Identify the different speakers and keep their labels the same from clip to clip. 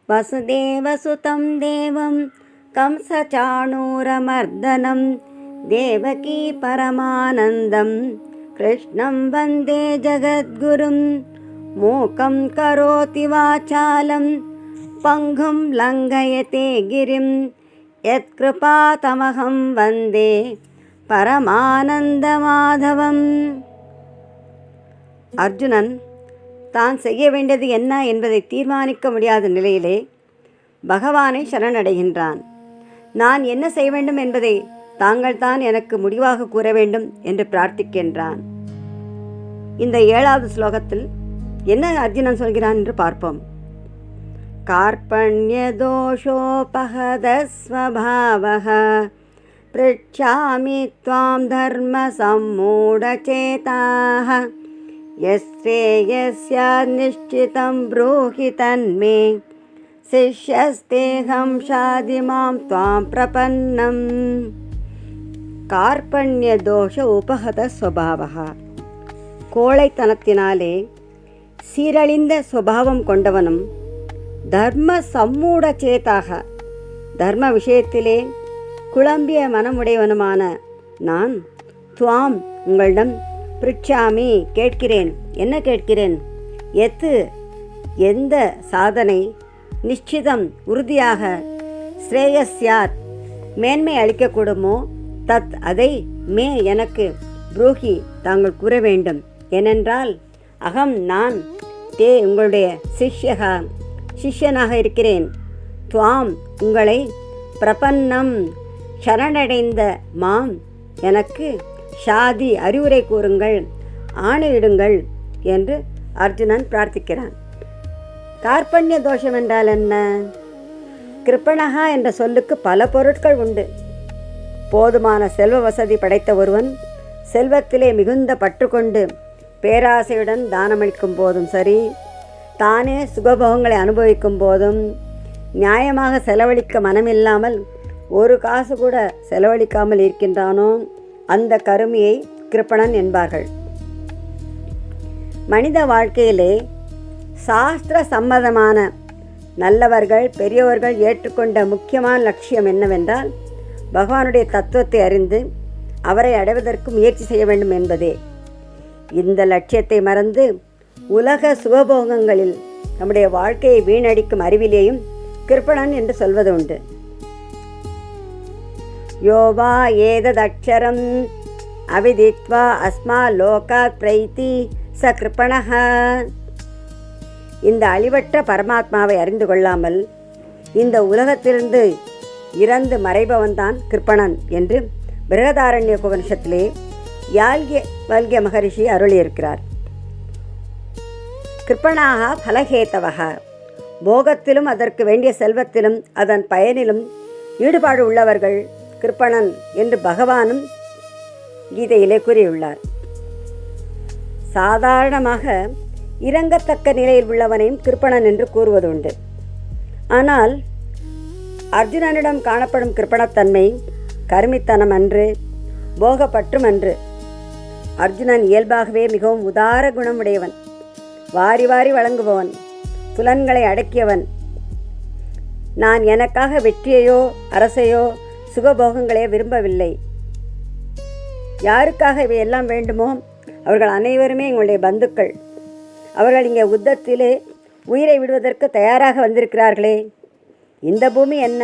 Speaker 1: वसुदेवसुतं देवं कंसचाणूरमर्दनं देवकी परमानन्दं कृष्णं वन्दे जगद्गुरुं मूकं करोति वाचालं पङ्गुं लङ्घयते गिरिं यत्कृपातमहं वन्दे பரமானந்தமாதவம். அர்ஜுனன் தான் செய்ய வேண்டியது என்ன என்பதை தீர்மானிக்க முடியாத நிலையிலே பகவானை சரணடைகின்றான். நான் என்ன செய்ய வேண்டும் என்பதை தாங்கள் தான் எனக்கு முடிவாக கூற வேண்டும் என்று பிரார்த்திக்கின்றான். இந்த 7வது ஸ்லோகத்தில் என்ன அர்ஜுனன் சொல்கிறான் என்று பார்ப்போம். கார்பண்ய தோஷோபஹதஸ்வபாவஹ पृच्छामि त्वां धर्मसम्मूढचेताः यस्येयस्यान्निश्चितं ब्रूहि तन्मे शिष्यस्तेऽहं शाधि मां त्वां प्रपन्नम्. கார்பண்யதோஷ உபகத ஸ்வபாவः. கோழைத்தனத்தினாலே சீரழிந்த சுபாவம் கொண்டவனும் தர்ம சம்மூட சேதாக தர்ம விஷயத்திலே குழம்பிய மனமுடையவனுமான நான் துவாம் உங்களிடம் பிரிச்சாமி கேட்கிறேன். என்ன கேட்கிறேன்? எந்த சாதனை நிச்சிதம் உறுதியாக ஸ்ரேயஸ்யாத் மேன்மை அளிக்கக்கூடுமோ தத் அதை மே எனக்கு புரூஹி தாங்கள் கூற வேண்டும். ஏனென்றால் அகம் நான் தே உங்களுடைய சிஷ்யனாக இருக்கிறேன். துவாம் உங்களை பிரபன்னம் சரணடைந்த மாம் எனக்கு ஷாதி அறிவுரை கூறுங்கள், ஆணையிடுங்கள் என்று அர்ஜுனன் பிரார்த்திக்கிறான். கார்பண்ய தோஷம் என்றால் என்ன? கிருப்பணகா என்ற சொல்லுக்கு பல பொருட்கள் உண்டு. போதுமான செல்வ வசதி படைத்த ஒருவன் செல்வத்திலே மிகுந்த பற்றுக்கொண்டு பேராசையுடன் தானமளிக்கும் போதும் சரி, தானே சுகபோகங்களை அனுபவிக்கும் போதும் நியாயமாக செலவழிக்க மனமில்லாமல் ஒரு காசு கூட செலவழிக்காமல் இருக்கின்றானோ அந்த கருமியை கிருப்பணன் என்பார்கள். மனித வாழ்க்கையிலே சாஸ்திர சம்மதமான நல்லவர்கள் பெரியவர்கள் ஏற்றுக்கொண்ட முக்கியமான லட்சியம் என்னவென்றால் பகவானுடைய தத்துவத்தை அறிந்து அவரை அடைவதற்கு முயற்சி செய்ய வேண்டும் என்பதே. இந்த லட்சியத்தை மறந்து உலக சுகபோகங்களில் நம்முடைய வாழ்க்கையை வீணடிக்கும் அறிவிலேயும் கிருப்பணன் என்று சொல்வது உண்டு. யோவா ஏததக்ஷரம் அவிதித்வா அஸ்மா லோகாத் பிரைத்தி ச கிருப்பணஹ. இந்த அழிவற்ற பரமாத்மாவை அறிந்து கொள்ளாமல் இந்த உலகத்திலிருந்து இறந்து மறைபவன்தான் கிருப்பணன் என்று பிருகதாரண்ய உபனிஷத்திலே யால்கிய மகரிஷி அருளியிருக்கிறார். கிருப்பணாக பலஹேதவக. போகத்திலும் அதற்கு வேண்டிய செல்வத்திலும் அதன் பயனிலும் ஈடுபாடு உள்ளவர்கள் கிருப்பணன் என்று பகவானும் கீதையிலே கூறியுள்ளார். சாதாரணமாக இறங்கத்தக்க நிலையில் உள்ளவனையும் கிருப்பணன் என்று கூறுவதுண்டு. ஆனால் அர்ஜுனனிடம் காணப்படும் கிருப்பணத்தன்மை கருமித்தனம் அன்று, போகப்பற்றும் அன்று. அர்ஜுனன் இயல்பாகவே மிகவும் உதார குணமுடையவன், வாரி வாரி வழங்குபவன், புலன்களை அடக்கியவன். நான் எனக்காக வெற்றியையோ அரசையோ சுகபோகங்களையோ விரும்பவில்லை. யாருக்காக இவையெல்லாம் வேண்டுமோ அவர்கள் அனைவருமே எங்களுடைய பந்துக்கள். அவர்கள் இங்கே யுத்தத்திலே உயிரை விடுவதற்கு தயாராக வந்திருக்கிறார்களே. இந்த பூமி என்ன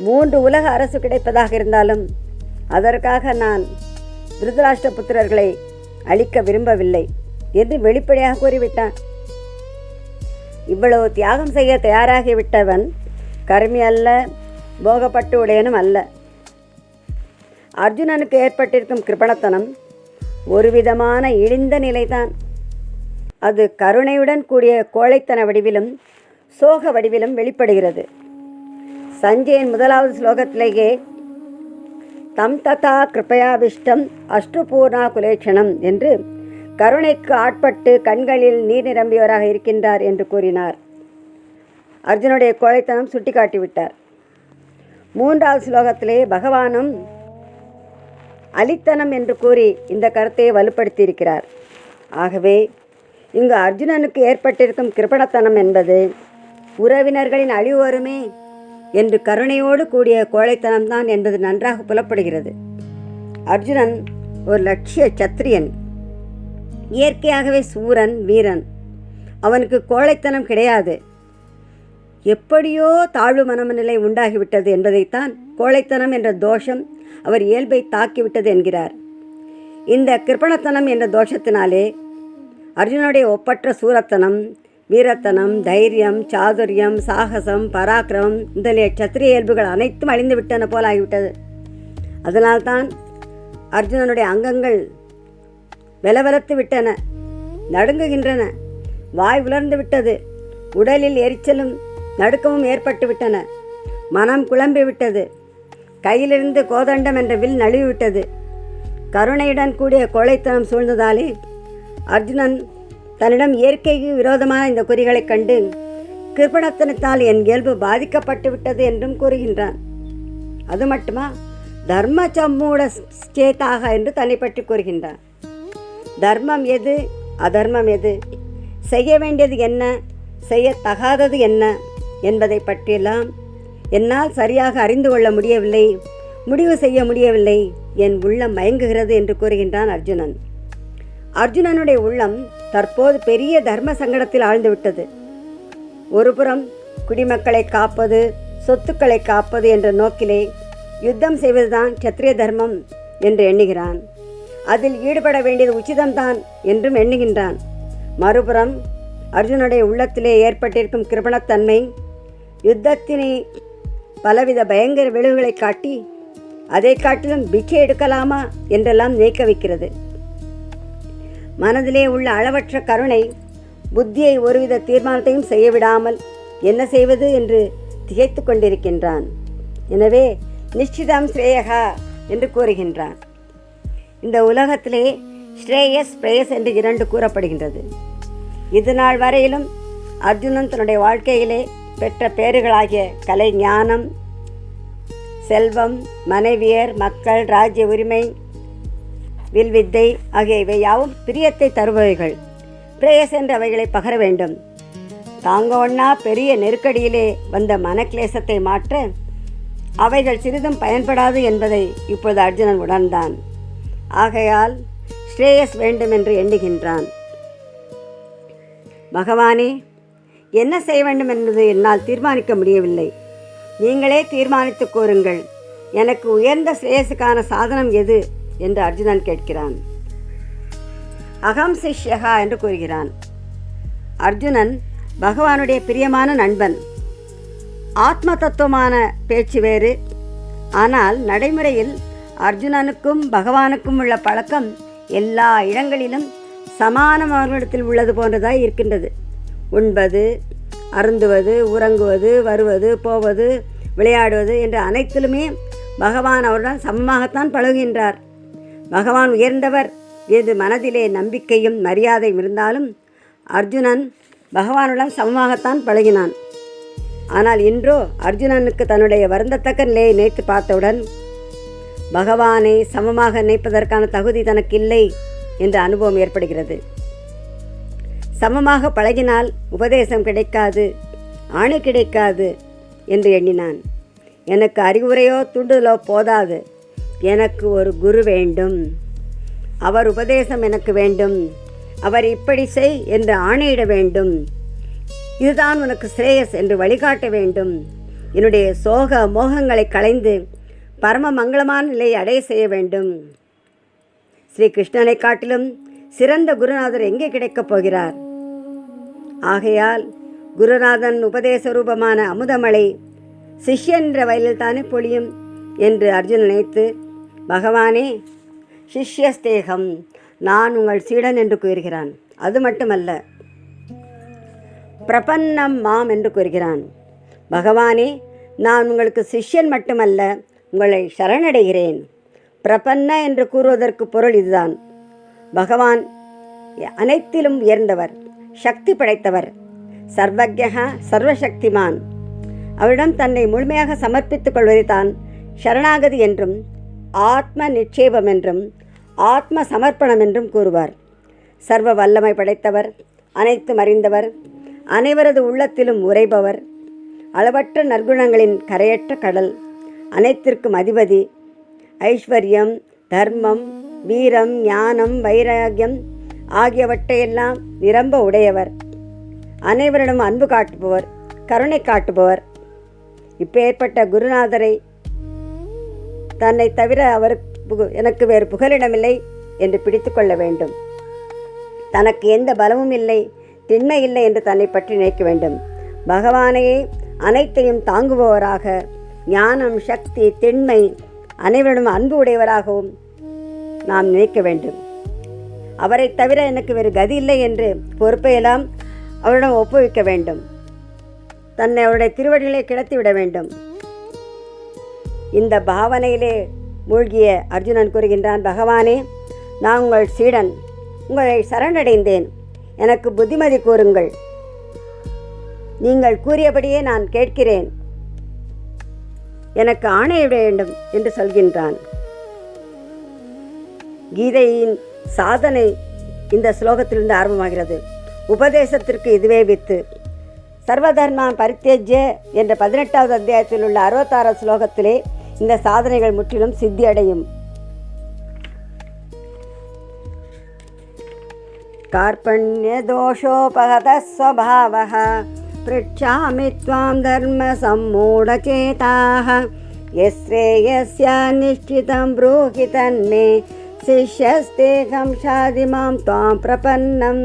Speaker 1: 3 உலக அரசு கிடைப்பதாக இருந்தாலும் அதற்காக நான் திருதராஷ்டிர புத்திரர்களை அழிக்க விரும்பவில்லை என்று வெளிப்படையாக கூறிவிட்டான். இவ்வளவு தியாகம் செய்ய தயாராகிவிட்டவன் கர்மி அல்ல, போகப்பட்டு உடையனும் அல்ல. அர்ஜுனனுக்கு ஏற்பட்டிருக்கும் கிருபணத்தனம் ஒரு விதமான இழிந்த நிலைதான். அது கருணையுடன் கூடிய கோழைத்தன வடிவிலும் சோக வடிவிலும் வெளிப்படுகிறது. சஞ்சயன் 1வது ஸ்லோகத்திலேயே தம் ததா கிருபயாவிஷ்டம் அஷ்டுபூர்ணா குலேட்சணம் என்று கருணைக்கு ஆட்பட்டு கண்களில் நீர் நிரம்பியவராக இருக்கின்றார் என்று கூறினார். அர்ஜுனுடைய கோழைத்தனம் சுட்டிக்காட்டிவிட்டார். 3வது ஸ்லோகத்திலே பகவானும் அலித்தனம் என்று கூறி இந்த கருத்தை வலுப்படுத்தியிருக்கிறார். ஆகவே இங்கு அர்ஜுனனுக்கு ஏற்பட்டிருக்கும் கிருபணத்தனம் என்பது உறவினர்களின் அழிவு வருமே என்று கருணையோடு கூடிய கோழைத்தனம்தான் என்பது நன்றாக புலப்படுகிறது. அர்ஜுனன் ஒரு லட்சிய சத்திரியன், இயற்கையாகவே சூரன், வீரன். அவனுக்கு கோழைத்தனம் கிடையாது. எப்படியோ தாழ்வு மனநிலை உண்டாகிவிட்டது என்பதைத்தான் கோழைத்தனம் என்ற தோஷம் அவர் இயல்பை தாக்கிவிட்டது என்கிறார். இந்த கிருபணத்தனம் என்ற தோஷத்தினாலே அர்ஜுனுடைய ஒப்பற்ற சூரத்தனம், வீரத்தனம், தைரியம், சாதுரியம், சாகசம், பராக்கிரமம் முதலிய சத்திரிய இயல்புகள் அனைத்தும் அழிந்து விட்டன போல் ஆகிவிட்டது. அதனால்தான் அர்ஜுனனுடைய அங்கங்கள் வெலவெலத்து விட்டன, நடுங்குகின்றன, வாய் உலர்ந்து விட்டது, உடலில் எரிச்சலும் நடுக்கமும் ஏற்பட்டு விட்டன, மனம் குழம்பிவிட்டது, கையிலிருந்து கோதண்டம் என்ற வில் நழுவிவிட்டது. கருணையுடன் கூடிய கோழைத்தனம் சூழ்ந்ததாலே அர்ஜுனன் தன்னிடம் இயற்கைக்கு விரோதமான இந்த குறிகளைக் கண்டு கிருபணத்தனத்தால் என் இயல்பு பாதிக்கப்பட்டு விட்டது என்றும் கூறுகின்றான். அது மட்டுமா, தர்ம சம்மூட சேத்தாக என்று தன்னை பற்றி கூறுகின்றான். தர்மம் எது, அதர்மம் எது, செய்ய வேண்டியது என்ன, செய்யத்தகாதது என்ன என்பதை பற்றியெல்லாம் என்னால் சரியாக அறிந்து கொள்ள முடியவில்லை, முடிவு செய்ய முடியவில்லை, என் உள்ளம் மயங்குகிறது என்று கூறுகின்றான் அர்ஜுனன். அர்ஜுனனுடைய உள்ளம் தற்போது பெரிய தர்ம சங்கடத்தில் ஆழ்ந்துவிட்டது. ஒருபுறம் குடிமக்களை காப்பது, சொத்துக்களை காப்பது என்ற நோக்கிலே யுத்தம் செய்வதுதான் சத்திரிய தர்மம் என்று எண்ணுகிறான். அதில் ஈடுபட வேண்டியது உச்சிதம்தான் என்றும் எண்ணுகின்றான். மறுபுறம் அர்ஜுனுடைய உள்ளத்திலே ஏற்பட்டிருக்கும் கிருபணத்தன்மை யுத்தத்தினை பலவித பயங்கர விளைவுகளை காட்டி அதை காட்டிலும் பிச்சை எடுக்கலாமா என்றெல்லாம் நினைக்க வைக்கிறது. மனதிலே உள்ள அளவற்ற கருணை புத்தியை ஒருவித தீர்மானத்தையும் செய்ய விடாமல் என்ன செய்வது என்று திகைத்து கொண்டிருக்கின்றான். எனவே நிச்சிதம் ஸ்ரேயகா என்று கூறுகின்றான். இந்த உலகத்திலே ஸ்ரேயஸ் பிரேயஸ் என்று இரண்டு கூறப்படுகின்றது. இது நாள் வரையிலும் அர்ஜுனன் தன்னுடைய வாழ்க்கையிலே பெற்ற பேறுகளாகிய கலை, ஞானம், செல்வம், மனைவியர், மக்கள், ராஜ்ய உரிமை, வில்வித்தை ஆகியவை யாவும் பிரியத்தை தருபவைகள். பிரேயஸ் என்று அவைகளை பகர வேண்டும். தாங்க ஒண்ணா பெரிய நெருக்கடியிலே வந்த மனக்லேசத்தை மாற்ற அவைகள் சிறிதும் பயன்படாது என்பதை இப்பொழுது அர்ஜுனன் உணர்ந்தான். ஆகையால் ஸ்ரேயஸ் வேண்டும் என்று எண்ணுகின்றான். பகவானே, என்ன செய்ய வேண்டும் என்பது என்னால் தீர்மானிக்க முடியவில்லை. நீங்களே தீர்மானித்து கூறுங்கள். எனக்கு உயர்ந்த ஸ்ரேயஸுக்கான சாதனம் எது என்று அர்ஜுனன் கேட்கிறான். அகம் சிஷ்யகா என்று கூறுகிறான். அர்ஜுனன் பகவானுடைய பிரியமான நண்பன். ஆத்ம தத்துவமான பேச்சு வேறு. ஆனால் நடைமுறையில் அர்ஜுனனுக்கும் பகவானுக்கும் உள்ள பழக்கம் எல்லா இடங்களிலும் சமானமானவர்களிடத்தில் உள்ளது போன்றதாய் இருக்கின்றது. உண்பது, அருந்துவது, உறங்குவது, வருவது, போவது, விளையாடுவது என்ற அனைத்திலுமே பகவான் அவருடன் சமமாகத்தான் பழகுகின்றார். பகவான் உயர்ந்தவர் என்று மனதிலே நம்பிக்கையும் மரியாதையும் இருந்தாலும் அர்ஜுனன் பகவானுடன் சமமாகத்தான் பழகினான். ஆனால் இன்றோ அர்ஜுனனுக்கு தன்னுடைய வருந்தத்தக்க நிலையை நினைத்து பார்த்தவுடன் பகவானை சமமாக நினைப்பதற்கான தகுதி தனக்கு இல்லை என்ற அனுபவம் ஏற்படுகிறது. சமமாக பழகினால் உபதேசம் கிடைக்காது, ஆணை கிடைக்காது என்று எண்ணினான். எனக்கு அறிவுரையோ தூண்டுதலோ போதாது, எனக்கு ஒரு குரு வேண்டும். அவர் உபதேசம் எனக்கு வேண்டும். அவர் இப்படி செய் என்று ஆணையிட வேண்டும். இதுதான் உனக்கு ஸ்ரேயஸ் என்று வழிகாட்ட வேண்டும். என்னுடைய சோக மோகங்களை களைந்து பரம மங்களமான நிலையை அடைய செய்ய வேண்டும். ஸ்ரீ கிருஷ்ணனை காட்டிலும் சிறந்த குருநாதர் எங்கே கிடைக்கப் போகிறார்? ஆகையால் குருநாதன் உபதேச ரூபமான அமுதமலை சிஷ்யன் என்ற வயலில் தானே பொழியும் என்று அர்ஜுன் நினைத்து, பகவானே, சிஷ்யஸ்தேகம், நான் உங்கள் சீடன் என்று கூறுகிறான். அது மட்டுமல்ல, பிரபன்னம் மாம் என்று கூறுகிறான். பகவானே, நான் உங்களுக்கு சிஷ்யன் மட்டுமல்ல, உங்களை சரணடைகிறேன். பிரபன்ன என்று கூறுவதற்கு பொருள் இதுதான். பகவான் அனைத்திலும் உயர்ந்தவர், சக்தி படைத்தவர், சர்வஜ்ஞா, சர்வசக்திமான். அவரிடம் தன்னை முழுமையாக சமர்ப்பித்துக் கொள்வதை தான் சரணாகதி என்றும் ஆத்ம நிட்சேபம் என்றும் ஆத்ம சமர்ப்பணம் என்றும் கூறுவார். சர்வ வல்லமை படைத்தவர், அனைத்தும் அறிந்தவர், அனைவரது உள்ளத்திலும் உறைபவர், அளவற்ற நற்குணங்களின் கரையற்ற கடல், அனைத்திற்கும் அதிபதி, ஐஸ்வர்யம், தர்மம், வீரம், ஞானம், வைராகியம் ஆகியவற்றையெல்லாம் நிரம்ப உடையவர், அனைவரிடம் அன்பு காட்டுபவர், கருணை காட்டுபவர். இப்பேற்பட்ட குருநாதரை தன்னை தவிர எனக்கு வேறு புகலிடமில்லை என்று பிடித்து கொள்ள வேண்டும். தனக்கு எந்த பலமும் இல்லை, திண்மை இல்லை என்று தன்னை பற்றி நினைக்க வேண்டும். பகவானையே அனைத்தையும் தாங்குபவராக, ஞானம், சக்தி, திண்மை, அனைவரிடம் அன்பு உடையவராகவும் நாம் நினைக்க வேண்டும். அவரை தவிர எனக்கு வேறு கதி இல்லை என்று பொறுப்பையெல்லாம் அவரிடம் ஒப்புவிக்க வேண்டும். தன்னை அவருடைய திருவடிகளை கிடத்திவிட வேண்டும். இந்த பாவனையிலே மூழ்கிய அர்ஜுனன் கூறுகின்றான், பகவானே, நான் உங்கள் சீடன், உங்களை சரணடைந்தேன், எனக்கு புத்திமதி கூறுங்கள், நீங்கள் கூறியபடியே நான் கேட்கிறேன், எனக்கு ஆணையிட வேண்டும் என்று சொல்கின்றான். கீதையின் சாதனை இந்த ஸ்லோகத்திலிருந்து ஆரம்பமாகிறது. உபதேசத்திற்கு இதுவே வித்து. சர்வதர்மான் பரித்யஜ்ய என்ற 18வது அத்தியாயத்தில் உள்ள 66 ஸ்லோகத்திலே இந்த சாதனைகள் முற்றிலும் சித்தியடையும். கார்பண்ய தோஷோபகத ஸ்வபாவஹ ப்ருச்சாமி த்வாம் தர்ம சம்மூடசேதாஹ யஸ்ரேயஸ்ய நிஷ்டிதம் ப்ரூஹி தன்மே சிஷ்யஸ்தேகம் ஷாதி மாம் த்வாம் பிரபன்னம்.